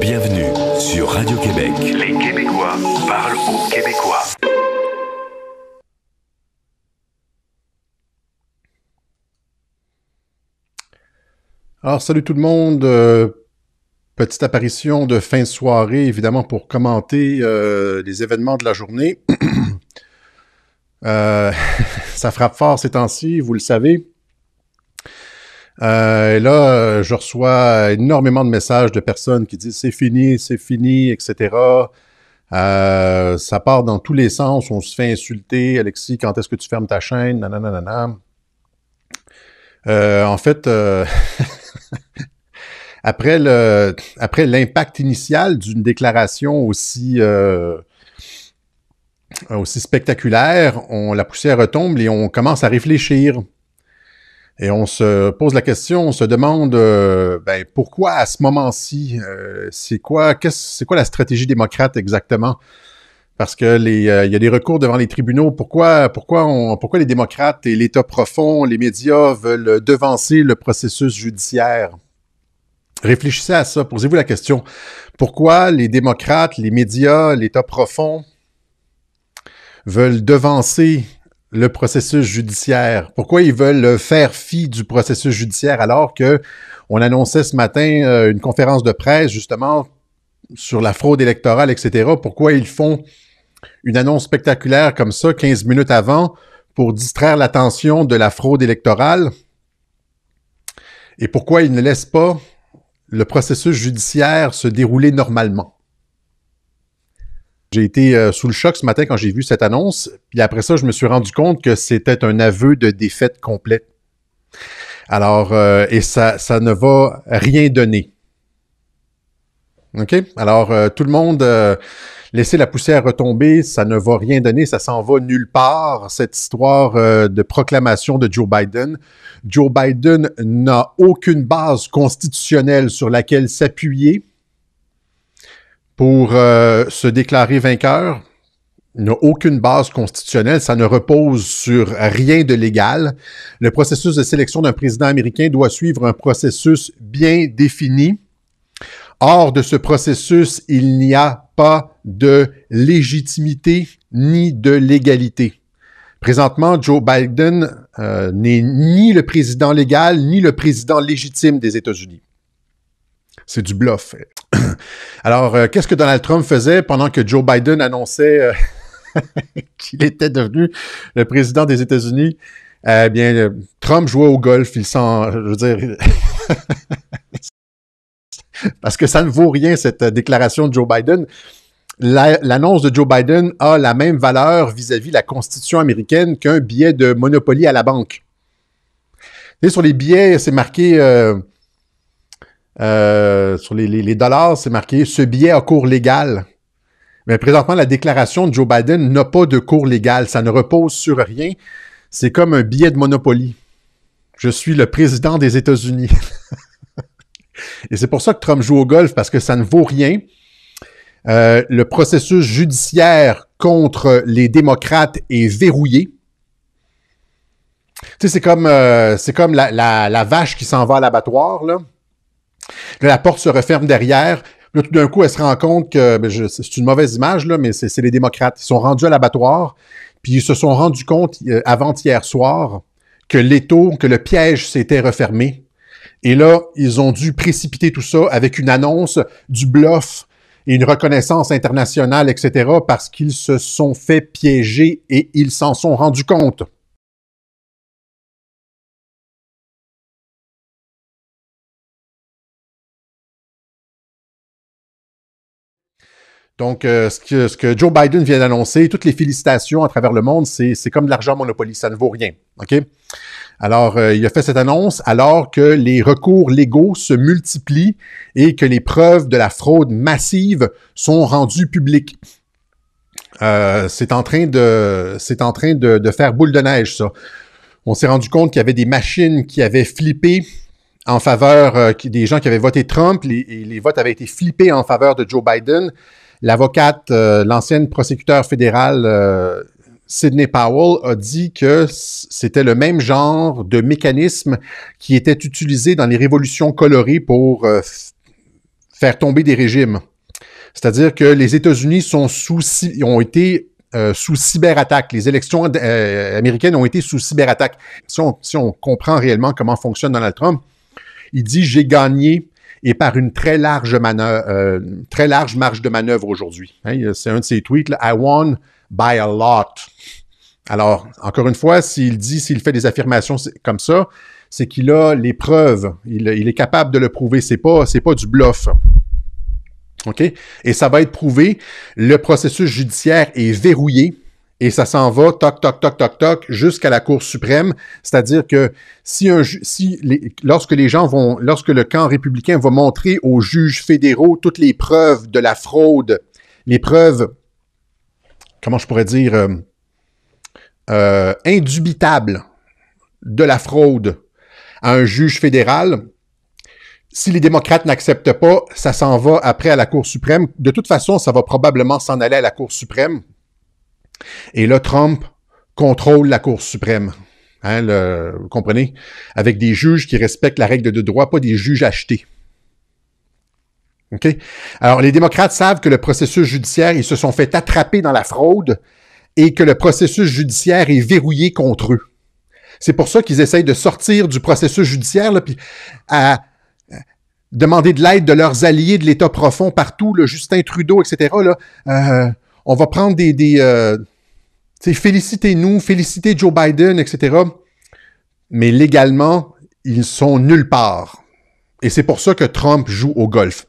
Bienvenue sur Radio-Québec. Les Québécois parlent aux Québécois. Alors, salut tout le monde. Petite apparition de fin de soirée, évidemment, pour commenter les événements de la journée. Ça frappe fort ces temps-ci, vous le savez. Et là, je reçois énormément de messages de personnes qui disent c'est fini, etc. Ça part dans tous les sens, on se fait insulter. Alexis, quand est-ce que tu fermes ta chaîne? Nanana. En fait, après l'impact initial d'une déclaration aussi spectaculaire, la poussière retombe et on commence à réfléchir. Et on se pose la question, on se demande pourquoi à ce moment-ci, c'est quoi la stratégie démocrate exactement? Parce que il y a des recours devant les tribunaux. Pourquoi les démocrates et l'État profond, les médias veulent devancer le processus judiciaire? Réfléchissez à ça, posez-vous la question. Pourquoi les démocrates, les médias, l'État profond veulent devancer le processus judiciaire? Pourquoi ils veulent faire fi du processus judiciaire alors que on annonçait ce matin une conférence de presse justement sur la fraude électorale, etc. Pourquoi ils font une annonce spectaculaire comme ça 15 minutes avant pour distraire l'attention de la fraude électorale? Et pourquoi ils ne laissent pas le processus judiciaire se dérouler normalement? J'ai été sous le choc ce matin quand j'ai vu cette annonce, puis après ça, je me suis rendu compte que c'était un aveu de défaite complète. Alors, et ça ne va rien donner. OK? Alors, tout le monde, laisser la poussière retomber, ça ne va rien donner, ça s'en va nulle part, cette histoire de proclamation de Joe Biden. Joe Biden n'a aucune base constitutionnelle sur laquelle s'appuyer pour se déclarer vainqueur. Il n'a aucune base constitutionnelle, ça ne repose sur rien de légal. Le processus de sélection d'un président américain doit suivre un processus bien défini. Hors de ce processus, il n'y a pas de légitimité ni de légalité. Présentement, Joe Biden n'est ni le président légal ni le président légitime des États-Unis. C'est du bluff. Alors, qu'est-ce que Donald Trump faisait pendant que Joe Biden annonçait qu'il était devenu le président des États-Unis? Trump jouait au golf. Je veux dire, parce que ça ne vaut rien, cette déclaration de Joe Biden. L'annonce de Joe Biden a la même valeur vis-à-vis la Constitution américaine qu'un billet de Monopoly à la banque. Et sur les billets, c'est marqué... sur les dollars, c'est marqué « Ce billet a cours légal ». Mais présentement, la déclaration de Joe Biden n'a pas de cours légal. Ça ne repose sur rien. C'est comme un billet de Monopoly. Je suis le président des États-Unis. Et c'est pour ça que Trump joue au golf, parce que ça ne vaut rien. Le processus judiciaire contre les démocrates est verrouillé. Tu sais, c'est comme la vache qui s'en va à l'abattoir, là. Là, la porte se referme derrière. Là, tout d'un coup, elle se rend compte que, c'est une mauvaise image, là, mais c'est les démocrates. Ils sont rendus à l'abattoir, puis ils se sont rendus compte avant-hier soir que le piège s'était refermé. Et là, ils ont dû précipiter tout ça avec une annonce, du bluff et une reconnaissance internationale, etc., parce qu'ils se sont fait piéger et ils s'en sont rendus compte. Donc, ce que Joe Biden vient d'annoncer, toutes les félicitations à travers le monde, c'est comme de l'argent Monopoly, ça ne vaut rien. OK? Alors, il a fait cette annonce alors que les recours légaux se multiplient et que les preuves de la fraude massive sont rendues publiques. C'est en train de faire boule de neige, ça. On s'est rendu compte qu'il y avait des machines qui avaient flippé en faveur des gens qui avaient voté Trump. Les votes avaient été flippés en faveur de Joe Biden. L'avocate, l'ancienne prosécuteur fédérale Sidney Powell a dit que c'était le même genre de mécanisme qui était utilisé dans les révolutions colorées pour faire tomber des régimes. C'est-à-dire que les États-Unis ont été sous cyberattaque. Les élections américaines ont été sous cyberattaque. Si on comprend réellement comment fonctionne Donald Trump, il dit « J'ai gagné » et par une très large marge de manœuvre aujourd'hui. Hein, c'est un de ses tweets, là, « I won by a lot ». Alors, encore une fois, s'il fait des affirmations comme ça, c'est qu'il a les preuves. Il est capable de le prouver. C'est pas du bluff. OK? Et ça va être prouvé. Le processus judiciaire est verrouillé et ça s'en va, toc, toc, toc, toc, toc, jusqu'à la Cour suprême. C'est-à-dire que lorsque le camp républicain va montrer aux juges fédéraux toutes les preuves de la fraude, les preuves, comment je pourrais dire, indubitables de la fraude à un juge fédéral, si les démocrates n'acceptent pas, ça s'en va après à la Cour suprême. De toute façon, ça va probablement s'en aller à la Cour suprême. Et là, Trump contrôle la Cour suprême. Hein, vous comprenez? Avec des juges qui respectent la règle de droit, pas des juges achetés. OK? Alors, les démocrates savent que le processus judiciaire, ils se sont fait attraper dans la fraude et que le processus judiciaire est verrouillé contre eux. C'est pour ça qu'ils essayent de sortir du processus judiciaire, là, puis à demander de l'aide de leurs alliés de l'État profond partout, là, Justin Trudeau, etc. Là, on va prendre félicitez-nous, félicitez Joe Biden, etc. Mais légalement, ils sont nulle part. Et c'est pour ça que Trump joue au golf.